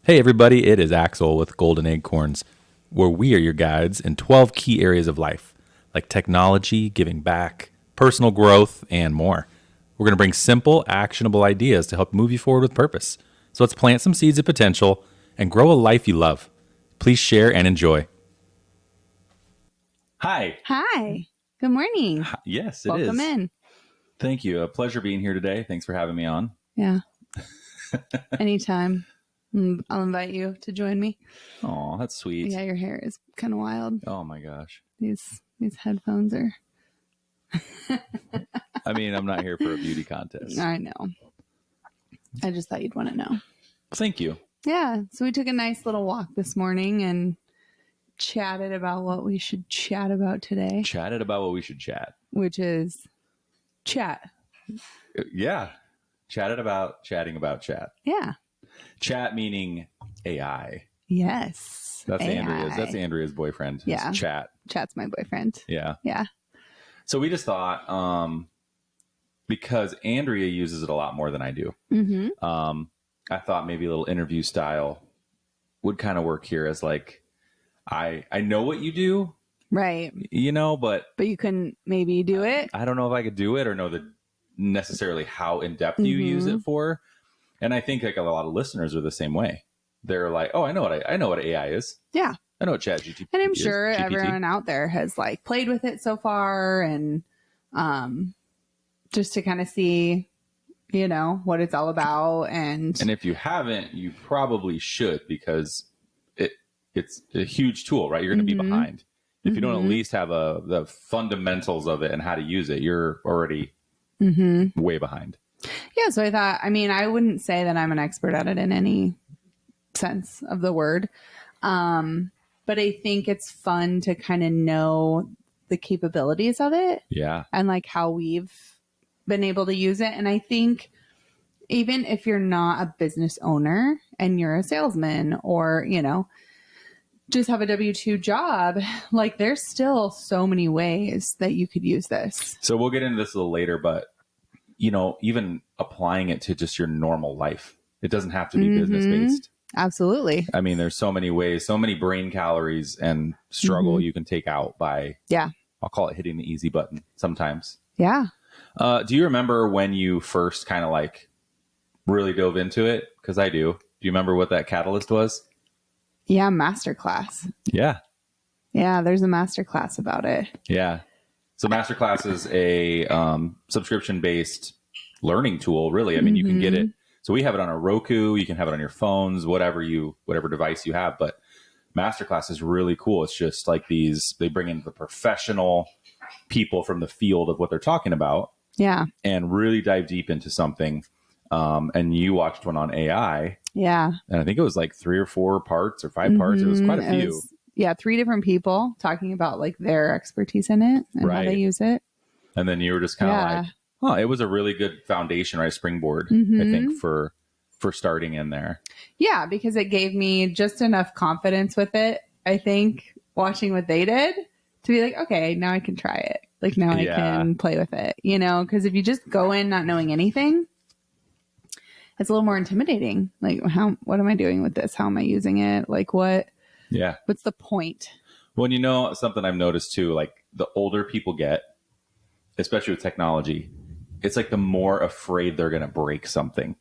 Hey everybody, it is Axel with Golden Acorns, where we are your guides in 12 key areas of life, like technology, giving back, personal growth, and more. We're going to bring simple, actionable ideas to help move you forward with purpose. So let's plant some seeds of potential and grow a life you love. Please share and enjoy. Hi. Hi. Good morning. Yes, it Welcome is. in. Thank you. A pleasure being here today. Thanks for having me on. Yeah. Anytime. I'll invite you to join me. Oh, that's sweet. Yeah, your hair is kind of wild. Oh my gosh. These headphones are. I mean, I'm not here for a beauty contest. I know. I just thought you'd want to know. Thank you. Yeah. So we took a nice little walk this morning and chatted about what we should chat about today. Chatted about what we should chat. Which is chat. Yeah. Chatted about chatting about chat. Yeah. Chat meaning AI. Yes. That's AI. That's Andrea's boyfriend. Yeah. It's Chat. Chat's my boyfriend. Yeah. Yeah. So we just thought, because Andrea uses it a lot more than I do. Mm-hmm. I thought maybe a little interview style would kind of work here as like, I know what you do, Right. but you couldn't maybe do it. I don't know if I could do it or know necessarily how in depth you use it for. And I think like a lot of listeners are the same way. They're like, oh, I know what AI is. Yeah. I know what ChatGPT is. And I'm sure everyone out there has like played with it so far and just to kind of see, what it's all about. And if you haven't, you probably should, because it's a huge tool, right? You're going to be behind. If you don't at least have the fundamentals of it and how to use it, you're already way behind. Yeah. So I thought, I wouldn't say that I'm an expert at it in any sense of the word. But I think it's fun to kind of know the capabilities of it. Yeah. And like how we've been able to use it. And I think even if you're not a business owner and you're a salesman or, just have a W-2 job, like there's still so many ways that you could use this. So we'll get into this a little later, but even applying it to just your normal life, it doesn't have to be business based. Absolutely. I mean, there's so many ways, so many brain calories and struggle you can take out by, I'll call it hitting the easy button sometimes. Yeah. Do you remember when you first kind of like really dove into it? Because I do. Do you remember what that catalyst was? Yeah, masterclass. Yeah. Yeah, there's a masterclass about it. Yeah. So masterclass is a subscription-based learning tool, really. I mean, you can get it. So we have it on a Roku. You can have it on your phones, whatever device you have. But masterclass is really cool. It's just like they bring in the professional people from the field of what they're talking about. Yeah. And really dive deep into something. And you watched one on AI. Yeah. And I think it was like 3 or 4 parts or 5 parts. It was quite a few. 3 different people talking about like their expertise in it and how they use it. And then you were just kind of like, oh, it was a really good foundation, right? Springboard, I think, for starting in there. Yeah, because it gave me just enough confidence with it, I think, watching what they did to be like, okay, now I can try it. Like now I can play with it, because if you just go in not knowing anything, it's a little more intimidating. Like, what am I doing with this? How am I using it? Like what? Yeah. What's the point? Well, something I've noticed too, like the older people get, especially with technology, it's like the more afraid they're going to break something,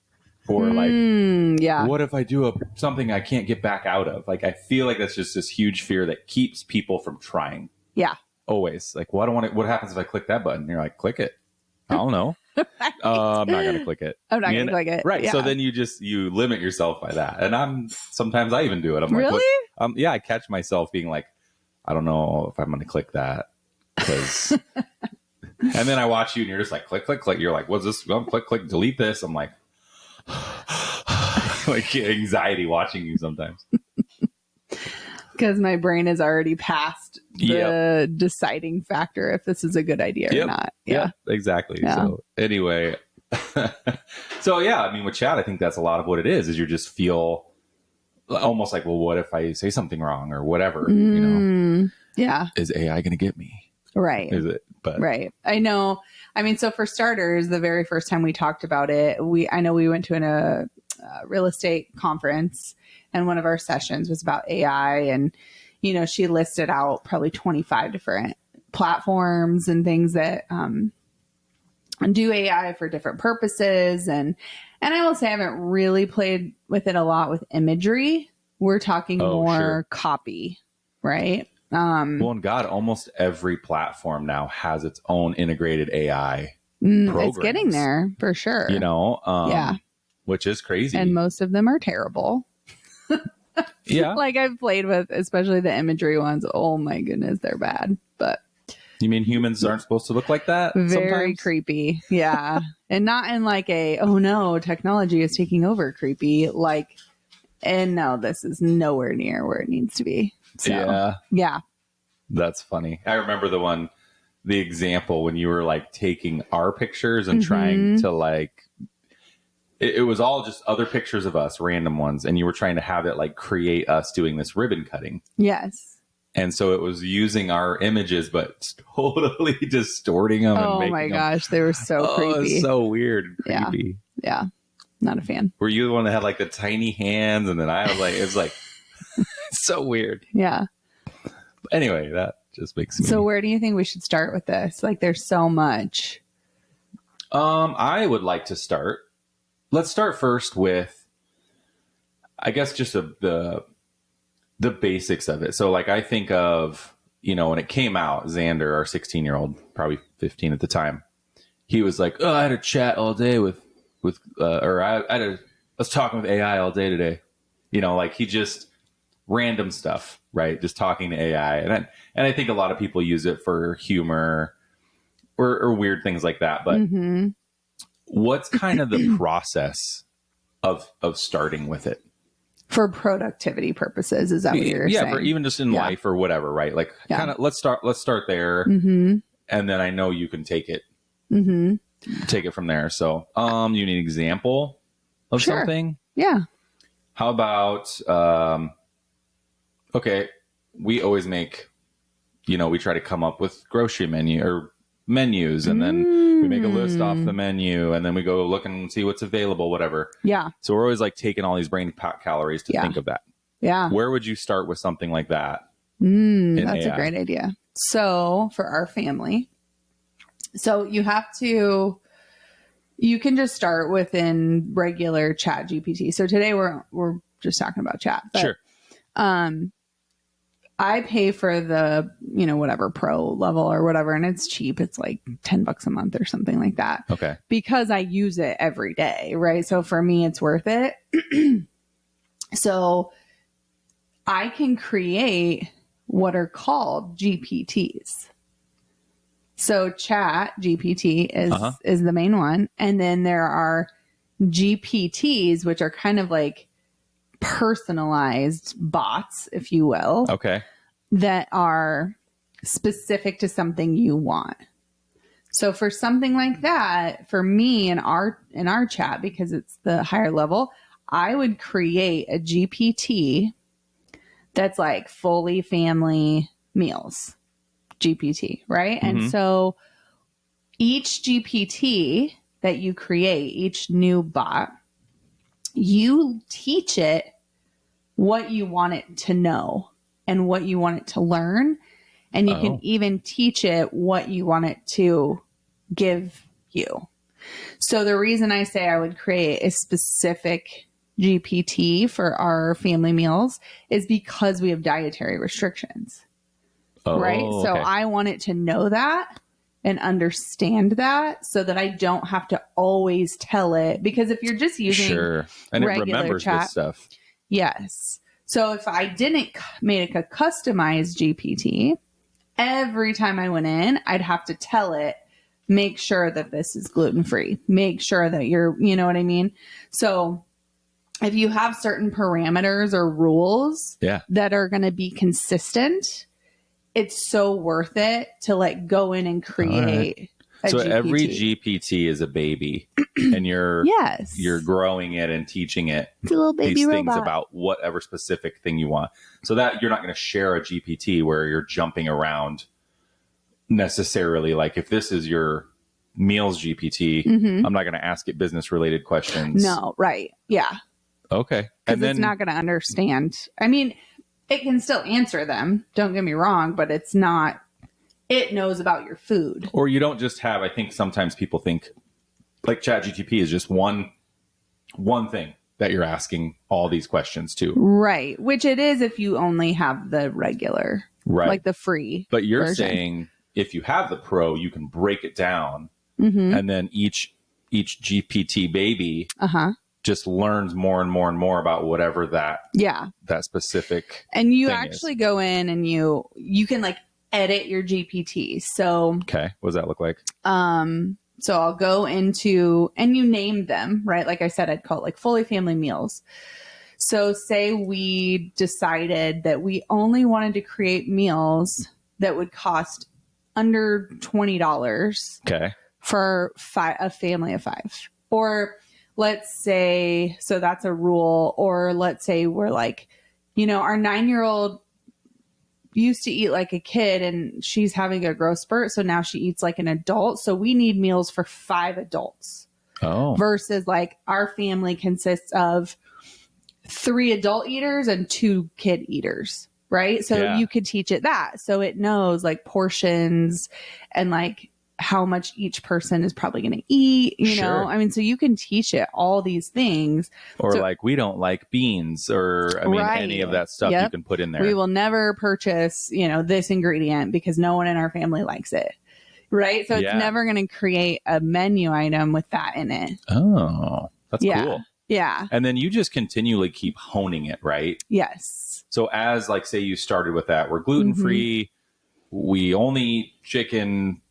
or what if I do something I can't get back out of? Like, I feel like that's just this huge fear that keeps people from trying. Yeah. Always like, well, I don't want it. What happens if I click that button? And you're like, click it. I don't know. I'm not going to click it. I'm not going to click it. Right. Yeah. So then you limit yourself by that. And sometimes I even do it. I'm like, really? I catch myself being like, I don't know if I'm going to click that because, and then I watch you and you're just like, click, click, click. You're like, what's this? Oh, click, click, delete this. I'm like, like anxiety watching you sometimes. Because my brain is already past the deciding factor if this is a good idea or not. Yeah, exactly. Yeah. So anyway, with chat, I think that's a lot of what it is you just feel almost like, well, what if I say something wrong or whatever, Yeah. Is AI going to get me? Right. Is it? But right. I know. So for starters, the very first time we talked about it, I know we went to real estate conference, and one of our sessions was about AI. And, she listed out probably 25 different platforms and things that do AI for different purposes. And I will say I haven't really played with it a lot with imagery. We're talking more copy, right? Well, and God, almost every platform now has its own integrated AI programs. It's getting there for sure. Yeah. Which is crazy. And most of them are terrible. Yeah. Like I've played with, especially the imagery ones. Oh my goodness, they're bad. But you mean humans aren't supposed to look like that? Very sometimes? Creepy. Yeah. And not in like oh no, technology is taking over creepy. And no, this is nowhere near where it needs to be. So, yeah. That's funny. I remember the example when you were like taking our pictures and trying to it was all just other pictures of us, random ones. And you were trying to have it like create us doing this ribbon cutting. Yes. And so it was using our images, but totally distorting them. Oh my gosh. They were so creepy. It's so weird. Creepy. Yeah. Not a fan. Were you the one that had like the tiny hands? And then I was like, it's like, it's so weird. Yeah. But anyway, that just makes me. So where do you think we should start with this? Like there's so much. I would like to start. Let's start first with, I guess, just the basics of it. So like I think of, when it came out, Xander, our 16-year-old, probably 15 at the time, he was like, oh, I had a chat all day I was talking with AI all day today. Like he just random stuff, right? Just talking to AI. And I think a lot of people use it for humor or weird things like that. But what's kind of the process of starting with it? For productivity purposes, is that what you're saying? Yeah, for even just in life or whatever, right? Like kind of let's start there. And then I know you can take it from there. So you need an example of something? Yeah. How about okay, we always make, we try to come up with grocery menus, and then we make a list off the menu, and then we go look and see what's available, whatever. Yeah. So we're always like taking all these brain calories to think of that. Yeah. Where would you start with something like that? That's a great idea. So for our family, you can just start within regular Chat GPT. So today we're just talking about chat. But, sure. I pay for the, whatever pro level or whatever, and it's cheap. It's like $10 a month or something like that. Okay. Because I use it every day, right? So for me, it's worth it. So I can create what are called GPTs. So Chat GPT is the main one. And then there are GPTs, which are kind of like personalized bots, if you will. Okay. That are specific to something you want. So for something like that, for me in our chat, because it's the higher level, I would create a GPT that's like fully family meals GPT, right? And so each GPT that you create, each new bot, you teach it what you want it to know and what you want it to learn. And you can even teach it what you want it to give you. So the reason I say I would create a specific GPT for our family meals is because we have dietary restrictions. Right? So I want it to know that and understand that so that I don't have to always tell it. Because if you're just using and it regular remembers chat, this stuff. Yes. So if I didn't make a customized GPT, every time I went in, I'd have to tell it, make sure that this is gluten-free. Make sure that you're, you know what I mean? So if you have certain parameters or rules that are going to be consistent, it's so worth it to go in and create So GPT. every GPT is a baby, and you're growing it and teaching it it's a little baby these robot. things about whatever specific thing you want. So that you're not going to share a GPT where you're jumping around necessarily. Like if this is your meals GPT, I'm not going to ask it business related questions. No, right. Yeah. Okay. Because it's not going to understand. I mean, it can still answer them. Don't get me wrong, but it's not, it knows about your food. Or you don't just have, I think sometimes people think like ChatGPT is just one thing that you're asking all these questions to. Right. Which it is if you only have the regular, right, like the free. But you're version. saying if you have the pro, you can break it down, and then each GPT baby just learns more and more and more about whatever that specific. And you actually go in and you can like edit your GPT. So okay, what does that look like? So I'll go into, and you name them, right? Like I said, I'd call it like fully family meals. So say we decided that we only wanted to create meals that would cost under $20 for a family of 5. Or let's say, so that's a rule. Or let's say we're like, our 9-year-old used to eat like a kid and she's having a growth spurt. So now she eats like an adult. So we need meals for 5 adults. Oh. Versus like our family consists of 3 adult eaters and 2 kid eaters. Right. So you could teach it that. So it knows like portions and like how much each person is probably going to eat, you know? I mean, so you can teach it all these things. Or like, we don't like beans or, I mean, any of that stuff you can put in there. We will never purchase, this ingredient because no one in our family likes it. Right. So it's never going to create a menu item with that in it. Oh, that's cool. Yeah. And then you just continually keep honing it, right? Yes. So as like, say you started with that, we're gluten-free, we only eat chicken,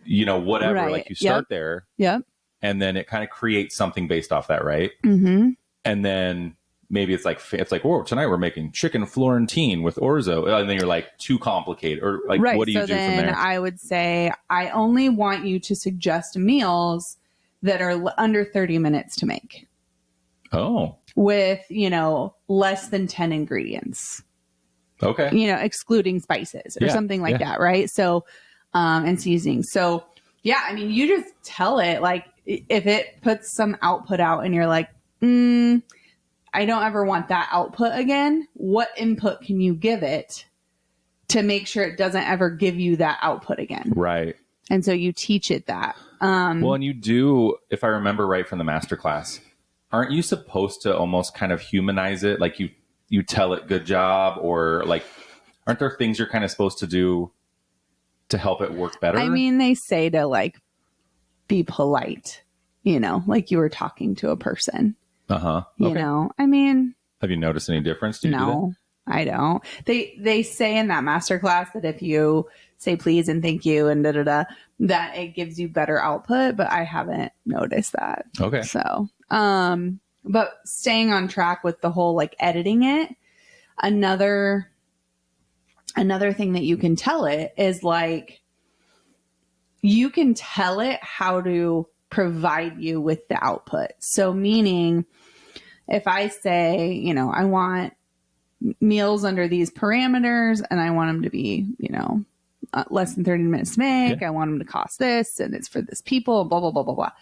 whatever, right. like you start there. Yep. And then it kind of creates something based off that, right? Mm-hmm. And then maybe it's like, oh, tonight we're making chicken Florentine with orzo. And then you're like, too complicated. Or like, what do you do from there? I would say, I only want you to suggest meals that are under 30 minutes to make. Oh. With, less than 10 ingredients. Okay. Excluding spices or something like that, right? So, and seasoning. So, I mean, you just tell it, like, if it puts some output out and you're like, I don't ever want that output again, what input can you give it to make sure it doesn't ever give you that output again? Right. And so you teach it that. Well, and you do, if I remember right from the masterclass, aren't you supposed to almost kind of humanize it? Like you tell it good job, or like, aren't there things you're kind of supposed to do to help it work better? I mean, they say to like be polite, like you were talking to a person. Okay. I mean, have you noticed any difference? No, I don't. They say in that masterclass that if you say please and thank you and that it gives you better output, but I haven't noticed that. Okay. So, but staying on track with the whole like editing it, another thing that you can tell it is like, you can tell it how to provide you with the output. So meaning if I say, I want meals under these parameters and I want them to be, less than 30 minutes to make, I want them to cost this and it's for this people, blah, blah, blah, blah, blah.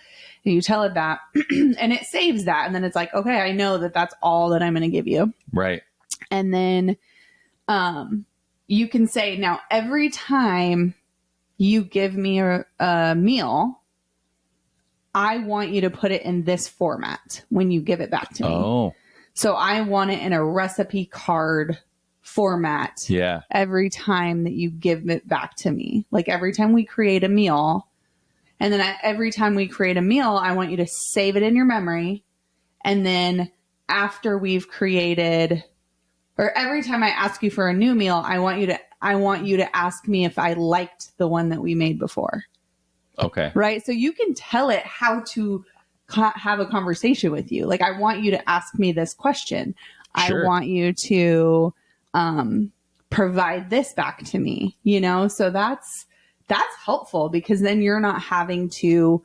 And you tell it that and it saves that. And then it's like, okay, I know that that's all that I'm going to give you. Right. And then, you can say, now every time you give me a meal, I want you to put it in this format when you give it back to me. Oh. So I want it in a recipe card format. Yeah. Every time that you give it back to me. Like every time we create a meal, and then every time we create a meal, I want you to save it in your memory. And then after we've created, or every time I ask you for a new meal, I want you to ask me if I liked the one that we made before. Okay. Right. So you can tell it how to have a conversation with you. Like, I want you to ask me this question. Sure. I want you to provide this back to me, so that's helpful because then you're not having to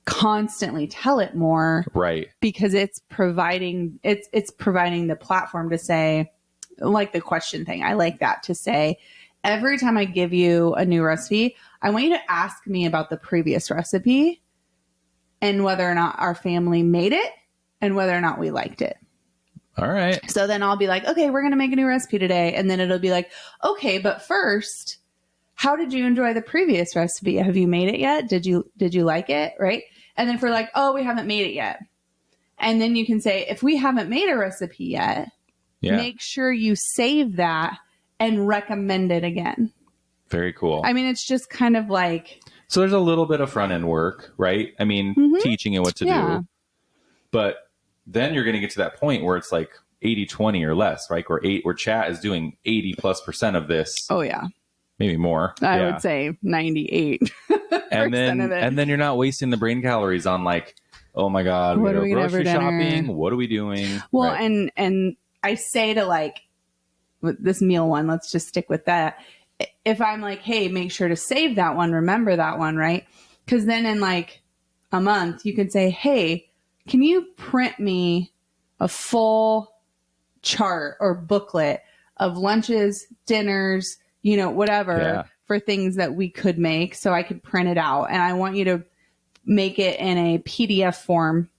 constantly tell it more. Right. Because it's providing the platform to say, like the question thing. I like that, to say, every time I give you a new recipe, I want you to ask me about the previous recipe and whether or not our family made it and whether or not we liked it. All right. So then I'll be like, okay, we're going to make a new recipe today. And then it'll be like, okay, but first, how did you enjoy the previous recipe? Have you made it yet? Did you like it? Right. And then if we're like, oh, we haven't made it yet. And then you can say, if we haven't made a recipe yet, make sure you save that and recommend it again. Very cool. I mean, it's just kind of like. So there's a little bit of front end work, right? I mean, teaching it what to do. But then you're going to get to that point where it's like 80-20 or less, right? Where chat is doing 80+% of this. Oh, yeah. Maybe more. I would say 98. And then you're not wasting the brain calories on like, oh my God, what are we grocery shopping? What are we doing? Well, right. and I say to like with this meal one, let's just stick with that. If I'm like, hey, make sure to save that one, remember that one, right? Because then in like a month, you can say, hey, can you print me a full chart or booklet of lunches, dinners, whatever for things that we could make so I could print it out. And I want you to make it in a PDF form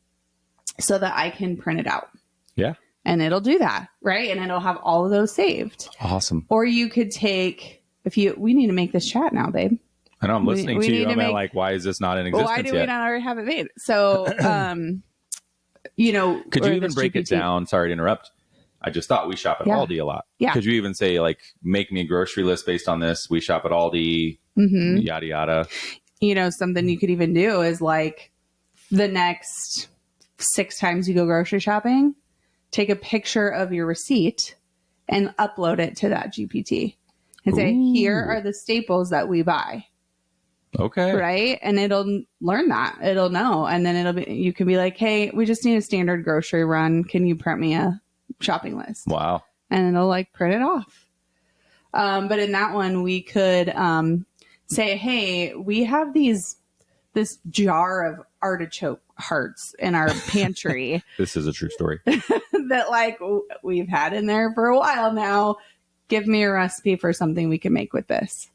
so that I can print it out. Yeah. And it'll do that, right? And it'll have all of those saved. Awesome. Or you could take, we need to make this chat now, babe. I know I'm listening to you. I'm like, why is this not in existence why do yet? we not already have it made? So, could you even break it down? Sorry to interrupt. I just thought we shop at Aldi a lot. Yeah. Could you even say like, make me a grocery list based on this? We shop at Aldi, yada, yada. Something you could even do is like the next 6 times you go grocery shopping, take a picture of your receipt and upload it to that GPT and say, here are the staples that we buy. Okay. Right. And it'll learn that. It'll know. And then you can be like, hey, we just need a standard grocery run. Can you print me a shopping list? Wow. And it'll like print it off. But in that one, we could say, hey, we have this jar of artichoke hearts in our pantry. This is a true story. That like we've had in there for a while now. Give me a recipe for something we can make with this.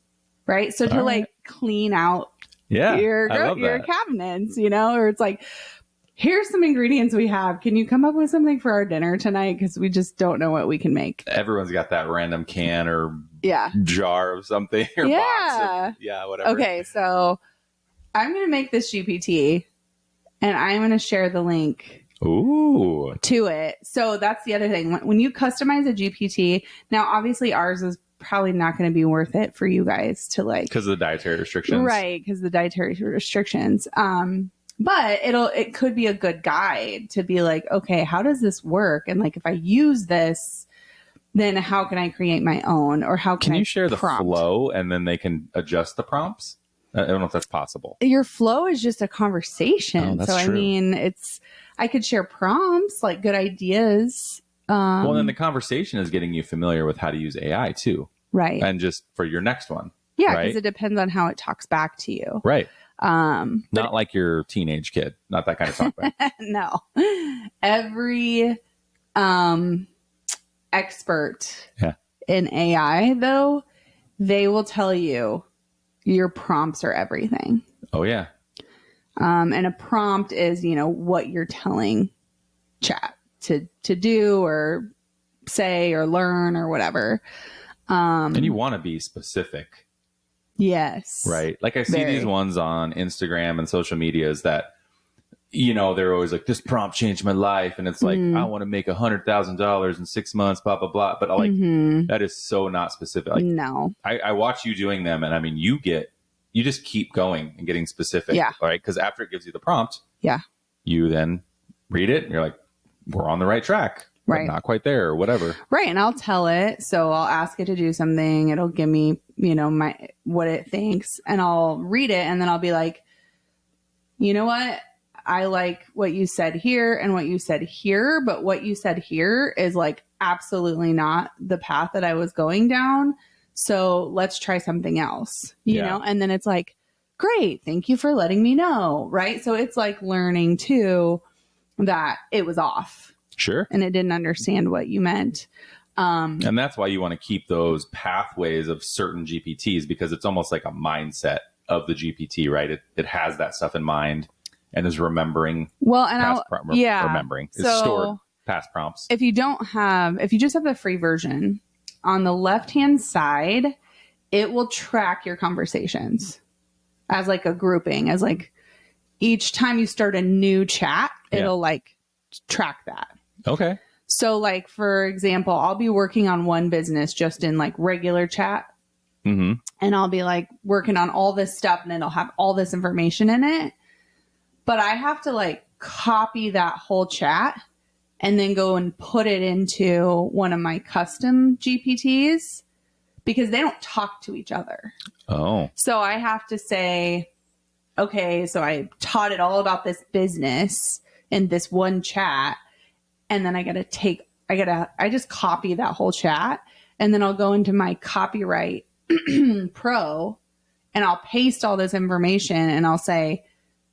Right. So to like clean out your cabinets, or it's like, here's some ingredients we have. Can you come up with something for our dinner tonight? Because we just don't know what we can make. Everyone's got that random can or jar of something or box of, whatever. Okay. So I'm going to make this GPT and I'm going to share the link to it. So that's the other thing. When you customize a GPT, now obviously ours is probably not going to be worth it for you guys to like, because of the dietary restrictions, right? Because the dietary restrictions. But it could be a good guide to be like, okay, how does this work? And like, if I use this, then how can I create my own, or how can you I share prompt? The flow and then they can adjust the prompts? I don't know if that's possible. Your flow is just a conversation. So, true. I mean, I could share prompts, like good ideas. Well, then the conversation is getting you familiar with how to use AI too. Right. And just for your next one. Yeah. Because it depends on how it talks back to you. Right. Not like your teenage kid. Not that kind of talk. No. Every expert in AI, though, they will tell you your prompts are everything. Oh, yeah. And a prompt is, what you're telling chat to do or say or learn or whatever. And you want to be specific. Yes. Right. Like I see these ones on Instagram and social medias that, they're always like, this prompt changed my life. And it's like, I want to make $100,000 in 6 months, blah, blah, blah. But like, that is so not specific. Like, no. I watch you doing them. And I mean, you just keep going and getting specific. Yeah. All right. Because after it gives you the prompt, you then read it and you're like, we're on the right track. Right. Not quite there or whatever. Right. And I'll tell it. So I'll ask it to do something. It'll give me, what it thinks, and I'll read it. And then I'll be like, you know what? I like what you said here and what you said here, but what you said here is like absolutely not the path that I was going down. So let's try something else, you know? And then it's like, great. Thank you for letting me know. Right. So it's like learning too that it was off. Sure. And it didn't understand what you meant. And that's why you want to keep those pathways of certain GPTs, because it's almost like a mindset of the GPT, right? It has that stuff in mind. and is remembering remembering. It's stored past prompts. If you just have the free version, on the left-hand side, it will track your conversations as like a grouping, as like each time you start a new chat, it'll like track that. Okay. So like, for example, I'll be working on one business just in like regular chat. Mm-hmm. And I'll be like working on all this stuff and it'll have all this information in it. But I have to like copy that whole chat and then go and put it into one of my custom GPTs because they don't talk to each other. Oh. So I have to say, okay, so I taught it all about this business in this one chat. And then I just copy that whole chat. And then I'll go into my Copyright Pro and I'll paste all this information and I'll say,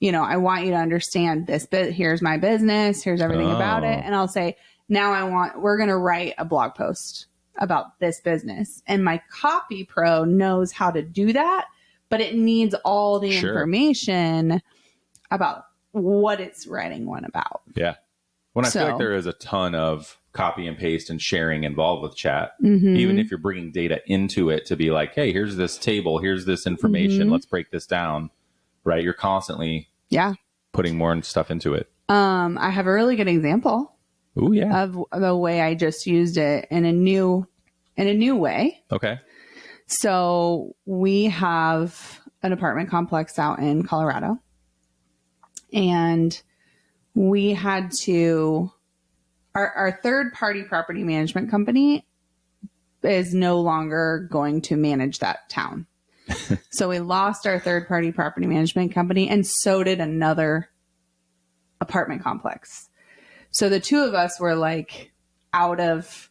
I want you to understand this bit. Here's my business. Here's everything about it. And I'll say, now we're going to write a blog post about this business. And my Copy Pro knows how to do that, but it needs all the information about what it's writing one about. Yeah. I feel like there is a ton of copy and paste and sharing involved with chat, even if you're bringing data into it to be like, hey, here's this table, here's this information, let's break this down. Right. You're constantly putting more stuff into it. I have a really good example of the way I just used it in a new way. Okay. So we have an apartment complex out in Colorado and we had to, our third party property management company is no longer going to manage that town. So we lost our third party property management company and so did another apartment complex. So the two of us were like out of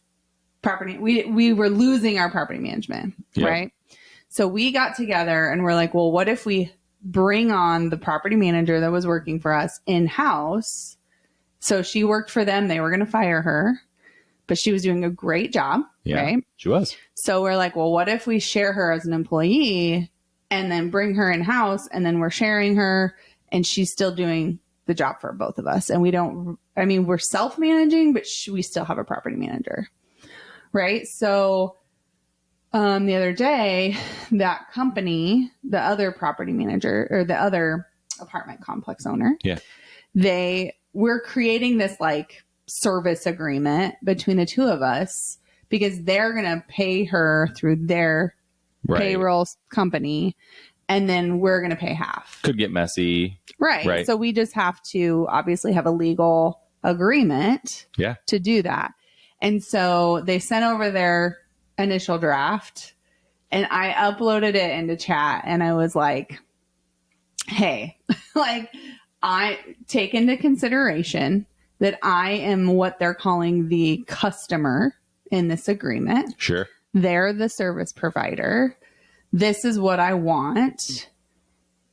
property. We were losing our property management, right? So we got together and we're like, well, what if we bring on the property manager that was working for us in-house? So she worked for them. They were going to fire her, but she was doing a great job. Yeah, right? She was. So we're like, well, what if we share her as an employee and then bring her in-house and then we're sharing her and she's still doing the job for both of us. And we're self-managing, but we still have a property manager. Right. So the other day, that company, the other property manager or the other apartment complex owner, we're creating this like service agreement between the two of us because they're going to pay her through their payroll company and then we're going to pay half. Could get messy. Right. So we just have to obviously have a legal agreement to do that. And so they sent over their initial draft and I uploaded it into chat and I was like, hey, like I take into consideration that I am what they're calling the customer in this agreement. Sure. They're the service provider. This is what I want.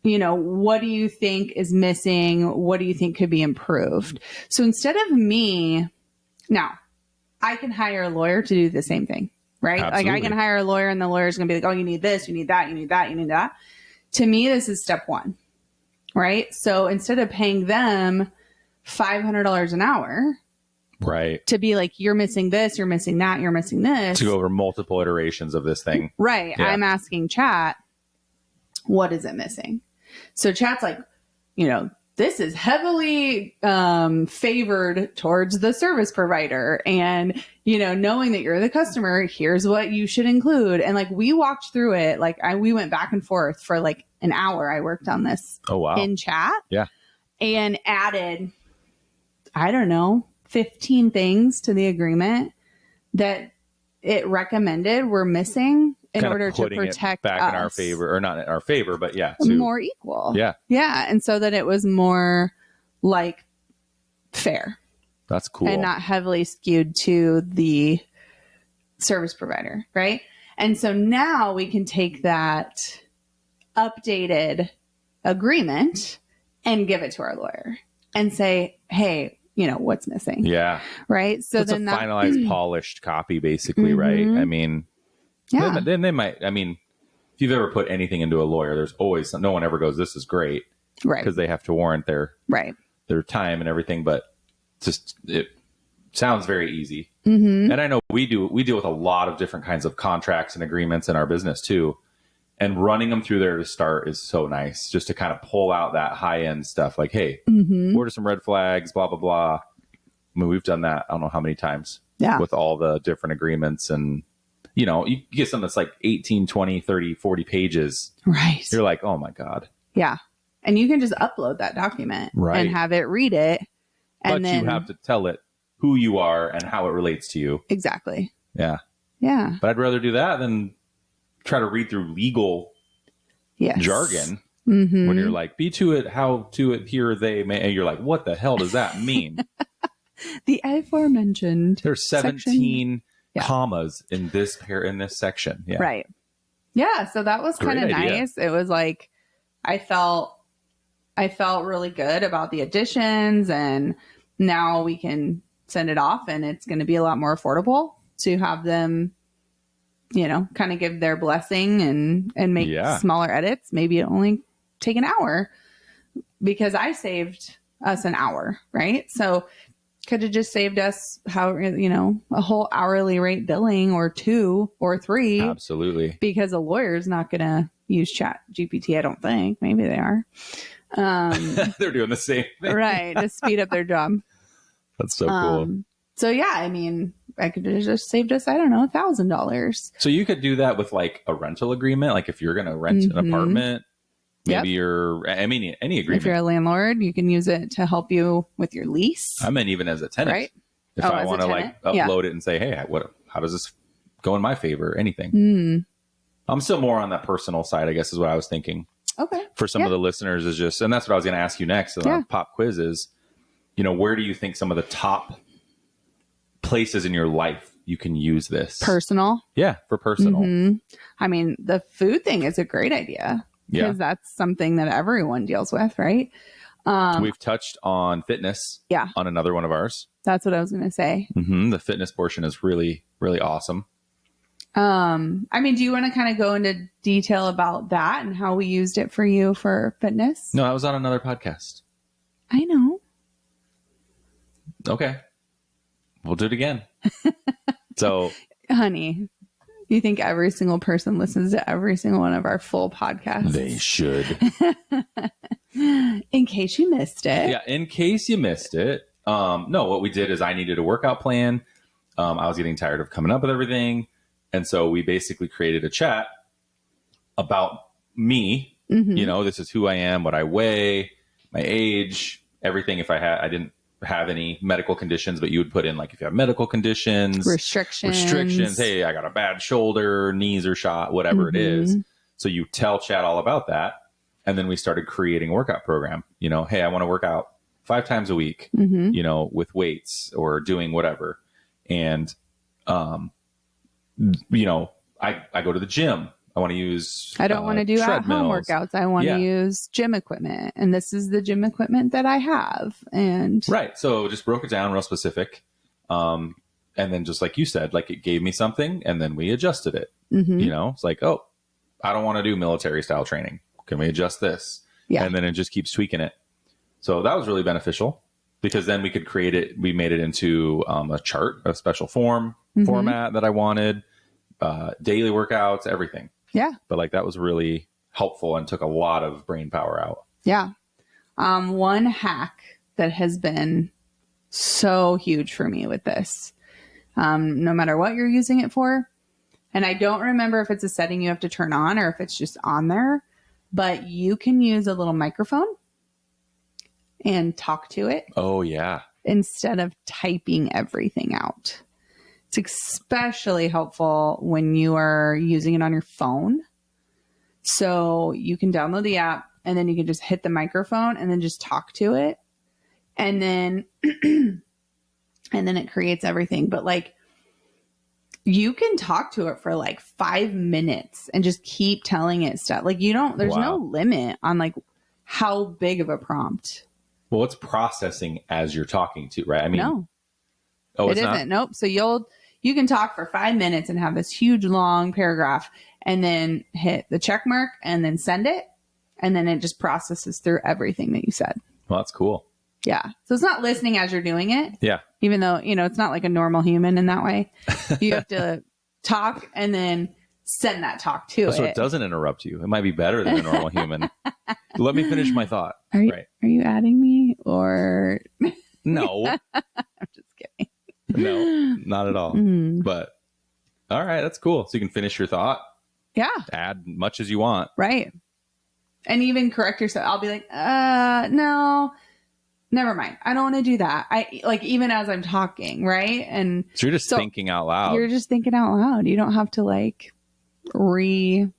What do you think is missing? What do you think could be improved? So instead of me, now I can hire a lawyer to do the same thing, right? Absolutely. Like I can hire a lawyer and the lawyer's going to be like, oh, you need this, you need that, you need that, you need that. To me, this is step one, right? So instead of paying them $500 an hour, right, to be like, you're missing this, you're missing that, you're missing this, to go over multiple iterations of this thing, right? I'm asking chat, what is it missing? So chat's like, this is heavily favored towards the service provider, and knowing that you're the customer, here's what you should include. And like we walked through it, like we went back and forth for like an hour. I worked on this in chat, and added, I don't know, 15 things to the agreement that it recommended were missing in order to protect it back us. In our favor, or not in our favor, but more equal. Yeah. And so that it was more like fair. That's cool. And not heavily skewed to the service provider. Right. And so now we can take that updated agreement and give it to our lawyer and say, hey, what's missing? Yeah. Right. So it's then a finalized, polished copy, basically, right? I mean, then they might, if you've ever put anything into a lawyer, there's always, no one ever goes, this is great. Right. Because they have to warrant their time and everything. But just it sounds very easy. Mm-hmm. And I know we deal with a lot of different kinds of contracts and agreements in our business too. And running them through there to start is so nice, just to kind of pull out that high end stuff. Like, hey, what are some red flags, blah, blah, blah. I mean, we've done that. I don't know how many times with all the different agreements. And, you know, you get something that's like 18, 20, 30, 40 pages. Right. You're like, oh my God. Yeah. And you can just upload that document and have it read it. And but then you have to tell it who you are and how it relates to you. Exactly. Yeah. Yeah. But I'd rather do that than try to read through legal jargon when you're like, be to it, how to it, here they may. And you're like, what the hell does that mean? The aforementioned. There's 17 commas in this section. Yeah. Right. Yeah. So that was kind of nice. It was like, I felt really good about the additions, and now we can send it off, and it's going to be a lot more affordable to have them, you know, kind of give their blessing and make smaller edits. Maybe it only take an hour, because I saved us an hour, right? So could have just saved us a whole hourly rate billing, or 2 or 3. Absolutely. Because a lawyer's not going to use Chat GPT, I don't think. Maybe they are. They're doing the same thing. Right. To speed up their job. That's so cool. So yeah, I mean, I could have just saved us, I don't know, $1,000. So you could do that with like a rental agreement. Like if you're going to rent an apartment, maybe any agreement. If you're a landlord, you can use it to help you with your lease. I meant even as a tenant. Right. If I want to like upload it and say, hey, how does this go in my favor? Anything. I'm still more on that personal side, I guess, is what I was thinking. Okay. For some of the listeners is just, and that's what I was going to ask you next. So our pop quiz is, where do you think some of the top places in your life you can use this? Personal? Yeah, for personal. I mean, the food thing is a great idea, because that's something that everyone deals with, right? We've touched on fitness on another one of ours. That's what I was going to say. The fitness portion is really, really awesome. I mean, do you want to kind of go into detail about that and how we used it for you for fitness? No, I was on another podcast. I know. Okay. We'll do it again. So, honey, you think every single person listens to every single one of our full podcasts? They should. In case you missed it. Yeah, in case you missed it. No, what we did is I needed a workout plan. I was getting tired of coming up with everything. And so we basically created a chat about me. This is who I am, what I weigh, my age, everything. If I didn't have any medical conditions, but you would put in like if you have medical conditions, restrictions. Hey, I got a bad shoulder, knees are shot, whatever it is. So you tell chat all about that. And then we started creating a workout program. Hey, I want to work out 5 times a week, with weights or doing whatever. And, I go to the gym. I want to use. I don't want to do at-home workouts. I want to use gym equipment, and this is the gym equipment that I have. And right, so just broke it down real specific, and then just like you said, like it gave me something, and then we adjusted it. It's like, oh, I don't want to do military style training. Can we adjust this? Yeah, and then it just keeps tweaking it. So that was really beneficial, because then we could create it. We made it into a chart, a special format that I wanted. Daily workouts, everything. Yeah. But like that was really helpful and took a lot of brain power out. Yeah. One hack that has been so huge for me with this, no matter what you're using it for. And I don't remember if it's a setting you have to turn on or if it's just on there, but you can use a little microphone and talk to it. Oh yeah. Instead of typing everything out. It's especially helpful when you are using it on your phone. So you can download the app, and then you can just hit the microphone and then just talk to it. And then, and then it creates everything. But like, you can talk to it for like 5 minutes and just keep telling it stuff. Like there's no limit on like how big of a prompt. Well, it's processing as you're talking to, right? I mean, no. Oh, it isn't. Nope. So you can talk for 5 minutes and have this huge long paragraph, and then hit the check mark and then send it. And then it just processes through everything that you said. Well, that's cool. Yeah. So it's not listening as you're doing it. Yeah. Even though, it's not like a normal human in that way. You have to talk and then send that talk to it. So it doesn't interrupt you. It might be better than a normal human. Let me finish my thought. Are you adding me or? No. I'm just kidding. No, not at all. But all right, that's cool. So you can finish your thought. Yeah. Add much as you want. Right. And even correct yourself. I'll be like, no, never mind. I don't want to do that. Even as I'm talking, right? And so you're just thinking out loud. You're just thinking out loud. You don't have to redo it.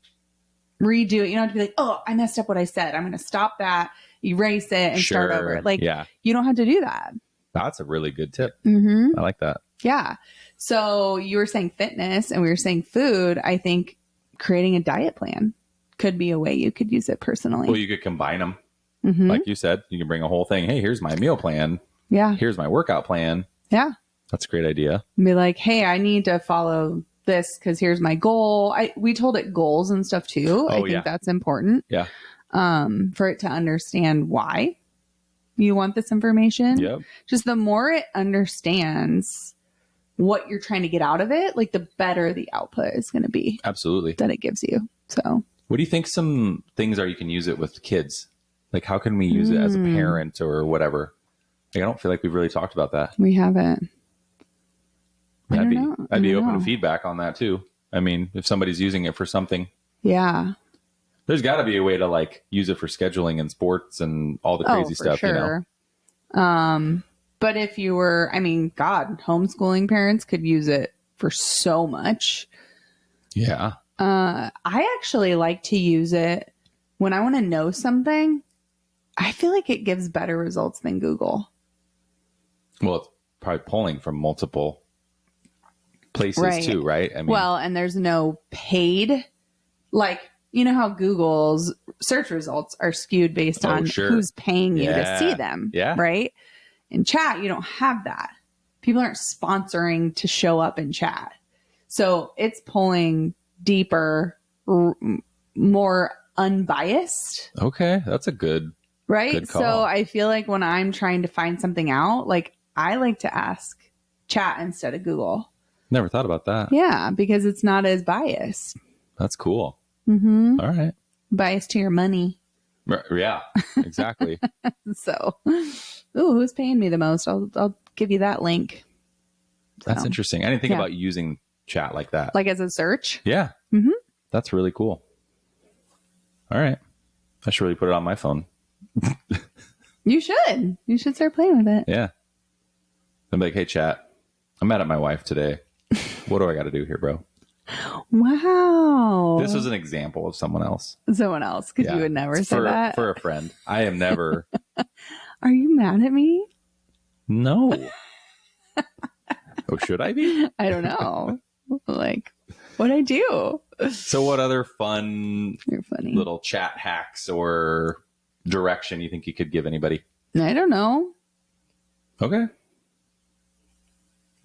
You don't have to be like, oh, I messed up what I said. I'm going to stop that, erase it, and start over. You don't have to do that. That's a really good tip. Mm-hmm. I like that. Yeah. So you were saying fitness and we were saying food. I think creating a diet plan could be a way you could use it personally. Well, you could combine them. Mm-hmm. Like you said, you can bring a whole thing. Hey, here's my meal plan. Yeah. Here's my workout plan. Yeah. That's a great idea. And be like, hey, I need to follow this because here's my goal. We told it goals and stuff too. I think that's important. Yeah. For it to understand why you want this information. Yep. Just the more it understands what you're trying to get out of it, the better the output is going to be. Absolutely. That it gives you. So what do you think some things are you can use it with kids? How can we use it as a parent or whatever? I don't feel like we've really talked about that. We haven't. I'd be open to feedback on that too. I mean, if somebody's using it for something. Yeah. There's got to be a way to use it for scheduling and sports and all the crazy stuff, sure. But if you were, homeschooling parents could use it for so much. Yeah. I actually like to use it when I want to know something. I feel like it gives better results than Google. Well, it's probably pulling from multiple places too, right? And there's no paid, how Google's search results are skewed based on who's paying you to see them. Yeah. Right. In chat, you don't have that. People aren't sponsoring to show up in chat. So it's pulling deeper, more unbiased. Okay. That's a good, right. Good call. So I feel like when I'm trying to find something out, I like to ask chat instead of Google. Never thought about that. Yeah. Because it's not as biased. That's cool. Mm-hmm. All right. Biased to your money. Yeah, exactly. So, who's paying me the most? I'll give you that link. That's interesting. I didn't think about using chat like that. As a search? Yeah. Mm-hmm. That's really cool. All right. I should really put it on my phone. You should. You should start playing with it. Yeah. I'm like, hey, chat, I'm mad at my wife today. What do I got to do here, bro? Wow. This was an example of someone else. Someone else, because you would never say that. For a friend. I am never. Are you mad at me? No. Oh, should I be? I don't know. What'd I do? So what other fun You're funny. little chat hacks or direction you think you could give anybody? I don't know. Okay.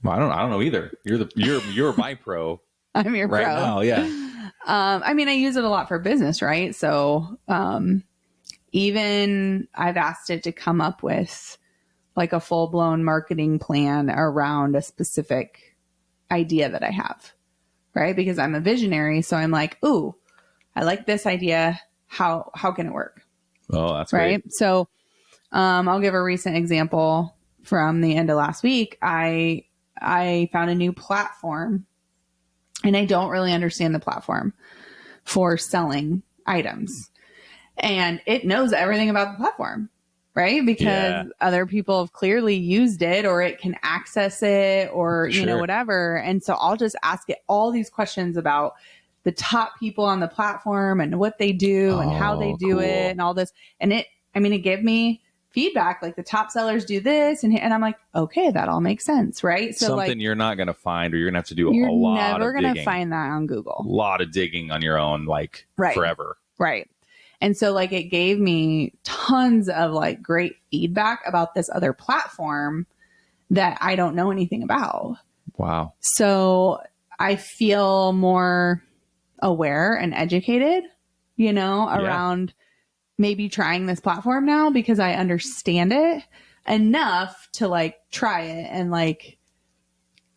Well, I don't know either. You're my pro. I'm your right pro. Now, yeah. I use it a lot for business, right? So, even I've asked it to come up with a full-blown marketing plan around a specific idea that I have, right? Because I'm a visionary. So I'm like, ooh, I like this idea. How can it work? Oh, that's right. Great. So, I'll give a recent example from the end of last week. I found a new platform. And I don't really understand the platform for selling items. And it knows everything about the platform, right? Because other people have clearly used it, or it can access it, or, whatever. And so I'll just ask it all these questions about the top people on the platform and what they do and how they do it and all this. And it gave me feedback, the top sellers do this, and I'm like, okay, that all makes sense, right? So something you're not going to find, or you're going to have to do a lot of digging. You're never going to find that on Google. A lot of digging on your own, forever. Right. And so it gave me tons of great feedback about this other platform that I don't know anything about. Wow. So I feel more aware and educated, around maybe trying this platform now because I understand it enough to like try it and like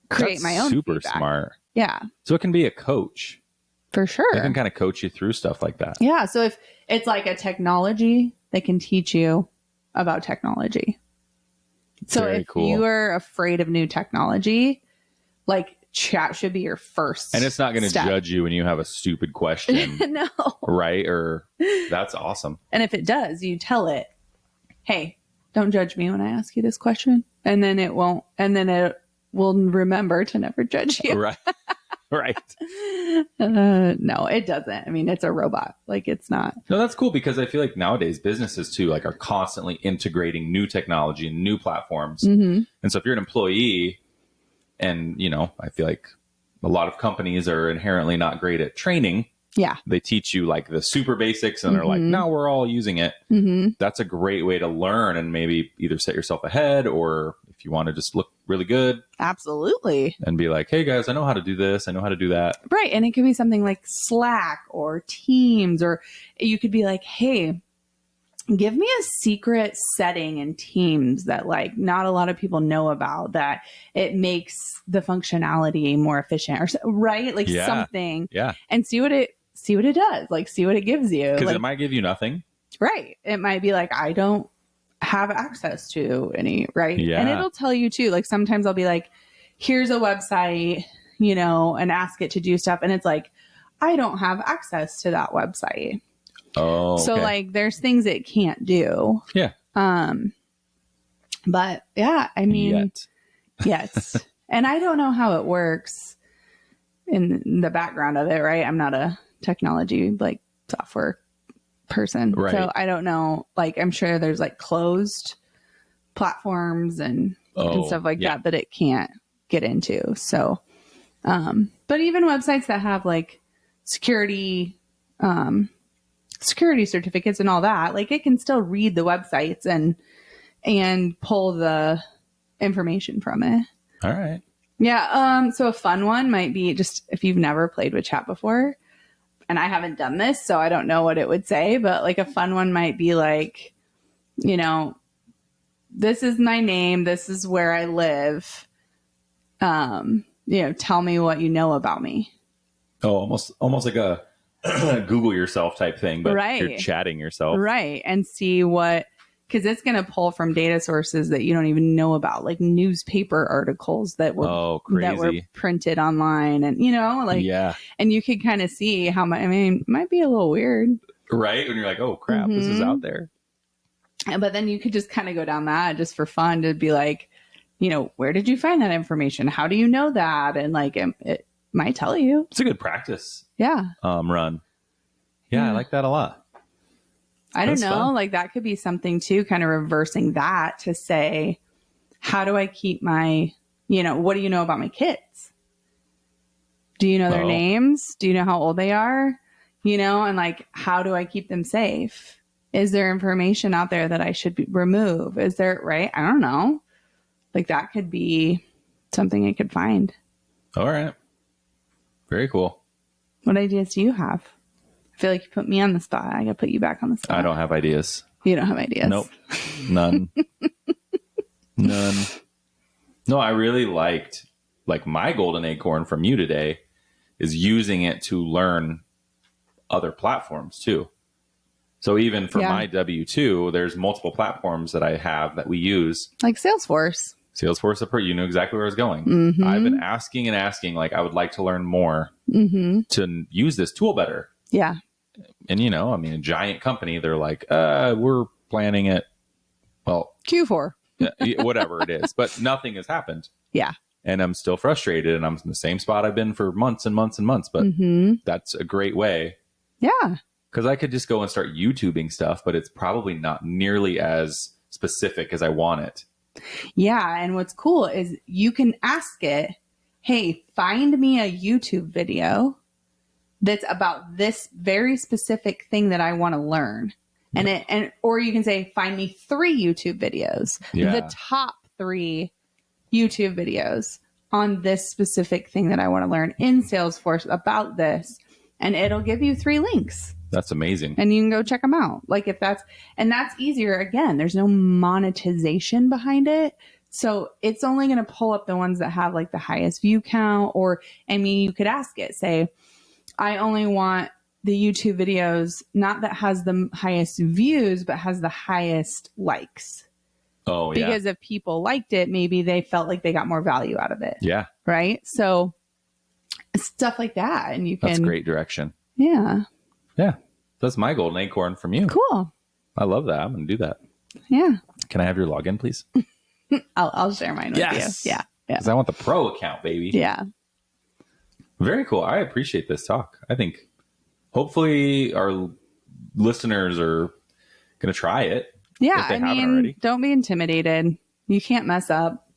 create That's my own super feedback. smart. Yeah, So it can be a coach. for sure. They can kind of coach you through stuff like that. Yeah. So if it's like a technology, they can teach you about technology. So Very if cool. you are afraid of new technology, like chat should be your first. And it's not going to judge you when you have a stupid question. No. Right? Or that's awesome. And if it does, you tell it, hey, don't judge me when I ask you this question. And then it won't, and then it will remember to never judge you. Right. Right. No, it doesn't. I mean, it's a robot. Like it's not. No, that's cool because I feel like nowadays businesses too, like are constantly integrating new technology and new platforms. Mm-hmm. And so if you're an employee and, you know, I feel like a lot of companies are inherently not great at training. Yeah. They teach you like the super basics and they're like, Mm-hmm. now we're all using it. Mm-hmm. That's a great way to learn and maybe either set yourself ahead or if you want to just look really good Absolutely. and be like, hey guys, I know how to do this. I know how to do that. Right. And it could be something like Slack or Teams, or you could be like, hey, give me a secret setting in Teams that like not a lot of people know about that it makes the functionality more efficient or right. Like something. Yeah. And see what it does. Like see what it gives you. Because Like, it might give you nothing. right. It might be like, I don't have access to any, right? Yeah. And it'll tell you too. Like sometimes I'll be like, here's a website, you know, and ask it to do stuff. And it's like, I don't have access to that website. Oh, So like there's things it can't do. yeah. But yeah, I mean, Yet. yes. And I don't know how it works in the background of it, right? I'm not a technology like software person. Right. So I don't know. Like I'm sure there's like closed platforms and stuff like that it can't get into. So but even websites that have like security certificates and all that, like it can still read the websites and pull the information from it. All right. Yeah. So a fun one might be just if you've never played with chat before, and I haven't done this, so I don't know what it would say, but like a fun one might be like, you know, this is my name. This is where I live. You know, tell me what you know about me. Oh, almost like a Google yourself type thing, but Right. you're chatting yourself. Right. And see what, because it's going to pull from data sources that you don't even know about, like newspaper articles that were printed online, and you know, like, yeah. And you could kind of see how much. I mean, it might be a little weird, right? When you're like, oh crap, this is out there. But then you could just kind of go down that just for fun to be like, you know, where did you find that information? How do you know that? And like, it might tell you. It's a good practice. Yeah. Run. Yeah, I like that a lot. I don't know. Fun. Like that could be something too, kind of reversing that to say, how do I keep my, you know, what do you know about my kids? Do you know their names? Do you know how old they are? You know, and like, how do I keep them safe? Is there information out there that I should remove? Is there, right? I don't know. Like that could be something I could find. All right. Very cool. What ideas do you have? I feel like you put me on the spot. I gotta put you back on the spot. I don't have ideas. You don't have ideas? Nope. None. None. No, I really liked, like my golden acorn from you today is using it to learn other platforms too. So even for my W-2, there's multiple platforms that I have that we use. Like Salesforce. Salesforce support, you know exactly where I was going. Mm-hmm. I've been asking and asking, like, I would like to learn more to use this tool better. Yeah. And, you know, I mean, a giant company, they're like, we're planning it. Well, Q4. whatever it is, but nothing has happened. Yeah. And I'm still frustrated and I'm in the same spot I've been for months and months and months, but that's a great way. Yeah. Because I could just go and start YouTubing stuff, but it's probably not nearly as specific as I want it. Yeah. And what's cool is you can ask it, hey, find me a YouTube video that's about this very specific thing that I want to learn. Or you can say, find me 3 YouTube videos, the top 3 YouTube videos on this specific thing that I want to learn in Salesforce about this. And it'll give you 3 links. That's amazing. And you can go check them out. Like if that's easier. Again, there's no monetization behind it. So it's only going to pull up the ones that have like the highest view count. Or, I mean, you could ask it, say, I only want the YouTube videos, not that has the highest views, but has the highest likes. Oh, yeah. Because if people liked it, maybe they felt like they got more value out of it. Yeah. Right. So stuff like that. And you can. That's great direction. Yeah. Yeah. That's my golden acorn from you. Cool. I love that. I'm going to do that. Yeah. Can I have your login, please? I'll share mine with you. Yeah. Yeah. Because I want the pro account, baby. Yeah. Very cool. I appreciate this talk. I think hopefully our listeners are going to try it. Yeah. I mean, don't be intimidated. You can't mess up.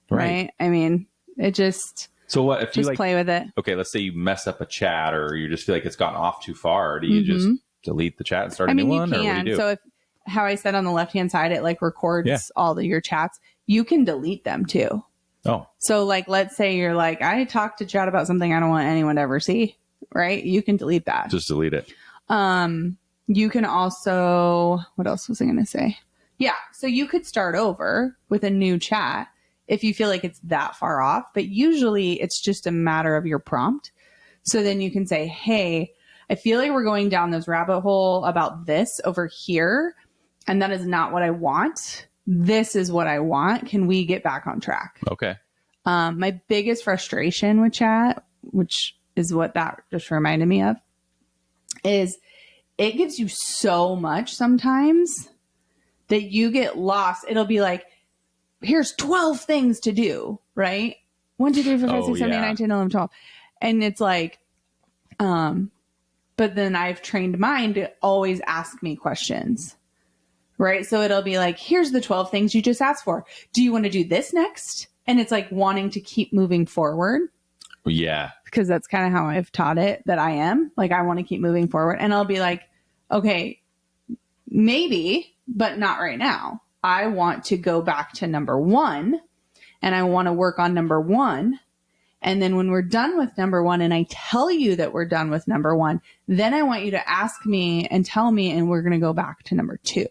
Right. I mean, it just. So what if you like play with it? Okay, let's say you mess up a chat or you just feel like it's gotten off too far. Do you just delete the chat and start a new one? You can. Or what do you do? So if how I said on the left-hand side, it like records all your chats. You can delete them too. Oh. So like, let's say you're like, I talked to chat about something I don't want anyone to ever see. Right? You can delete that. Just delete it. You can also, what else was I going to say? Yeah. So you could start over with a new chat if you feel like it's that far off, but usually it's just a matter of your prompt. So then you can say, hey, I feel like we're going down this rabbit hole about this over here. And that is not what I want. This is what I want. Can we get back on track? Okay. My biggest frustration with chat, which is what that just reminded me of, is it gives you so much sometimes that you get lost. It'll be like, here's 12 things to do, right? 1, 2, 3, 4, 5, 6, 7, 8, 9, 10, 11, 12. And it's like, but then I've trained mine to always ask me questions, right? So it'll be like, here's the 12 things you just asked for. Do you want to do this next? And it's like wanting to keep moving forward. Yeah. Because that's kind of how I've taught it that I am. Like, I want to keep moving forward. And I'll be like, okay, maybe, but not right now. I want to go back to number 1 and I want to work on number 1. And then when we're done with number 1 and I tell you that we're done with number 1, then I want you to ask me and tell me, and we're going to go back to number 2.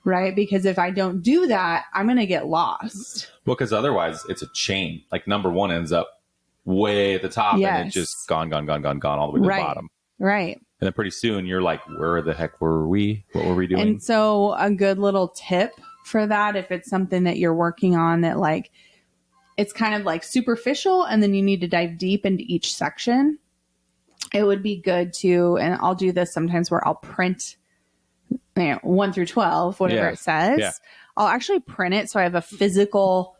Right? Because if I don't do that, I'm going to get lost. Well, because otherwise it's a chain. Like number 1 ends up way at the top and it's just gone all the way to the bottom. Right. And then pretty soon you're like, where the heck were we? What were we doing? And so a good little tip for that, if it's something that you're working on that like, it's kind of like superficial and then you need to dive deep into each section, it would be good to, and I'll do this sometimes where I'll print 1 through 12, whatever it says. Yeah. I'll actually print it so I have a physical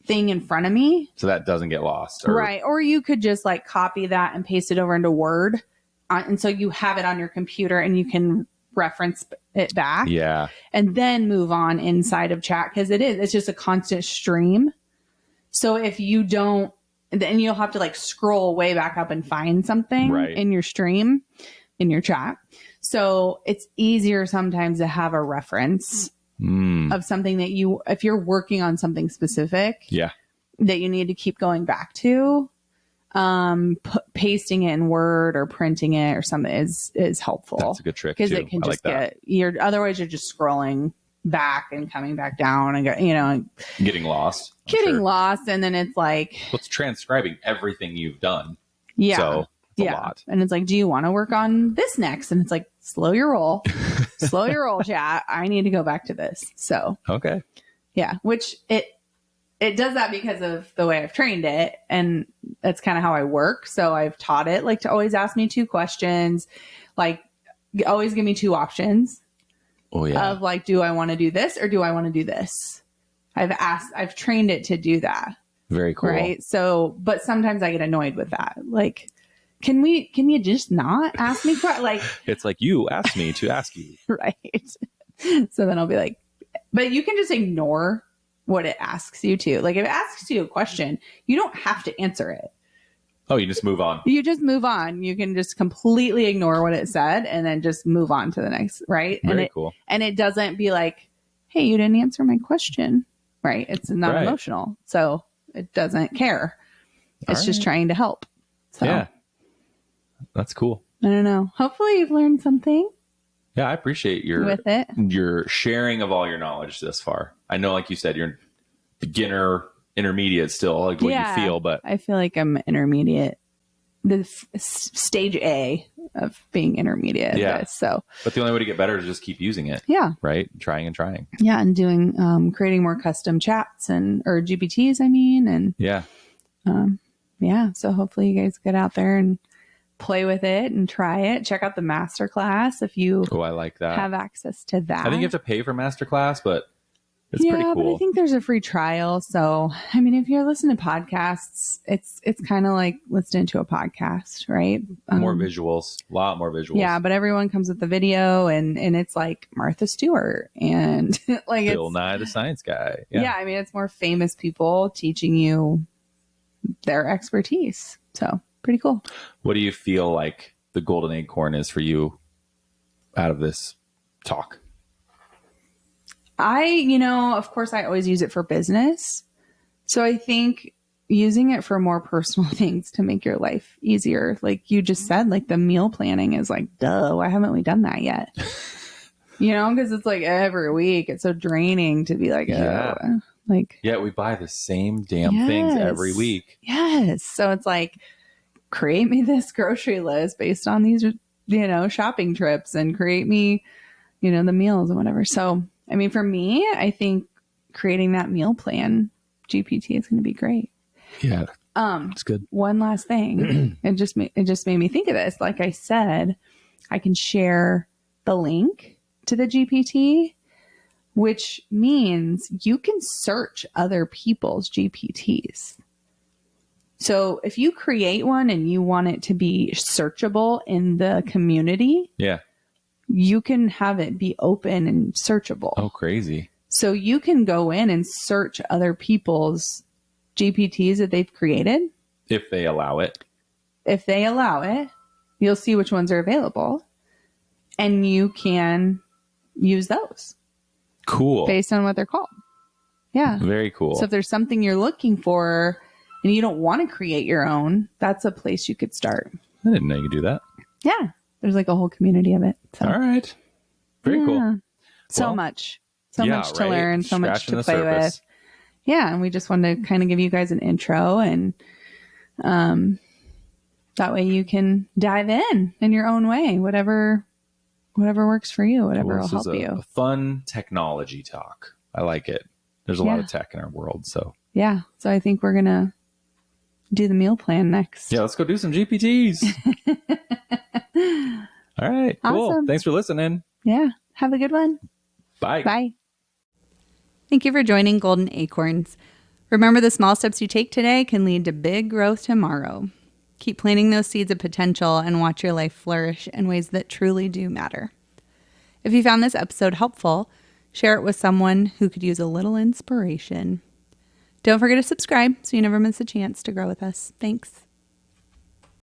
thing in front of me. So that doesn't get lost. Right. Or you could just like copy that and paste it over into Word. And so you have it on your computer and you can reference it back. Yeah. And then move on inside of chat because it's just a constant stream. So if you don't, then you'll have to like scroll way back up and find something in your stream, in your chat. So it's easier sometimes to have a reference of something that if you're working on something specific that you need to keep going back to, pasting it in Word or printing it or something is helpful. That's a good trick because it can just otherwise you're just scrolling back and coming back down and getting lost. And then it's like, well, it's transcribing everything you've done. Yeah. So it's a lot. And it's like, do you want to work on this next? And it's like, slow your roll, chat. I need to go back to this. So, okay. Yeah. Which it does that because of the way I've trained it. And that's kind of how I work. So I've taught it like to always ask me 2 questions, like always give me 2 options of like, do I want to do this or do I want to do this? I've trained it to do that. Very cool. Right. So, but sometimes I get annoyed with that. Like, can you just not ask me? Like, it's like you asked me to ask you. Right. So then I'll be like, but you can just ignore what it asks you to. Like if it asks you a question, you don't have to answer it. Oh, you just move on. You just move on. You can just completely ignore what it said and then just move on to the next. Right. Very cool. And it doesn't be like, hey, you didn't answer my question. Right. It's not emotional. So it doesn't care. It's just trying to help. So. Yeah. That's cool. I don't know. Hopefully you've learned something. Yeah, I appreciate your sharing of all your knowledge this far. I know, like you said, you're beginner, intermediate still, like what you feel, but I feel like I'm intermediate. The stage A of being intermediate. Yeah. But the only way to get better is just keep using it. Yeah. Right. Trying and trying. Yeah. And doing, creating more custom chats or GPTs, I mean. And yeah. So hopefully you guys get out there and play with it and try it. Check out the masterclass if you I like that. have access to that. I think you have to pay for masterclass, but it's pretty cool. But I think there's a free trial. So, I mean, if you're listening to podcasts, it's kind of like listening to a podcast, right? More visuals, a lot more visuals. Yeah, but everyone comes with the video and it's like Martha Stewart and like Bill Nye the Science Guy. Yeah, I mean, it's more famous people teaching you their expertise. So, pretty cool. What do you feel like the golden acorn is for you out of this talk? Of course, I always use it for business. So I think using it for more personal things to make your life easier. Like you just said, like the meal planning is like, duh, why haven't we done that yet? Because it's like every week. It's so draining to be like, we buy the same damn things every week. Yes. So it's like, create me this grocery list based on these, shopping trips and create me, the meals and whatever. So, I mean, for me, I think creating that meal plan GPT is going to be great. Yeah. It's good. One last thing. It just made me think of this. Like I said, I can share the link to the GPT, which means you can search other people's GPTs. So if you create one and you want it to be searchable in the community, you can have it be open and searchable. Oh, crazy. So you can go in and search other people's GPTs that they've created. If they allow it. If they allow it, you'll see which ones are available. And you can use those. Cool. Based on what they're called. Yeah. Very cool. So if there's something you're looking for and you don't want to create your own, that's a place you could start. I didn't know you could do that. Yeah. There's like a whole community of it. So. All right. Very cool. So much to learn, so much to play with. Yeah. And we just wanted to kind of give you guys an intro and that way you can dive in your own way, whatever works for you, whatever will help you. A fun technology talk. I like it. There's a lot of tech in our world. So yeah. So I think we're going to do the meal plan next. Yeah. Let's go do some GPTs. All right. Cool. Awesome. Thanks for listening. Yeah. Have a good one. Bye. Bye. Thank you for joining Golden Acorns. Remember, the small steps you take today can lead to big growth tomorrow. Keep planting those seeds of potential and watch your life flourish in ways that truly do matter. If you found this episode helpful, share it with someone who could use a little inspiration. Don't forget to subscribe so you never miss a chance to grow with us. Thanks.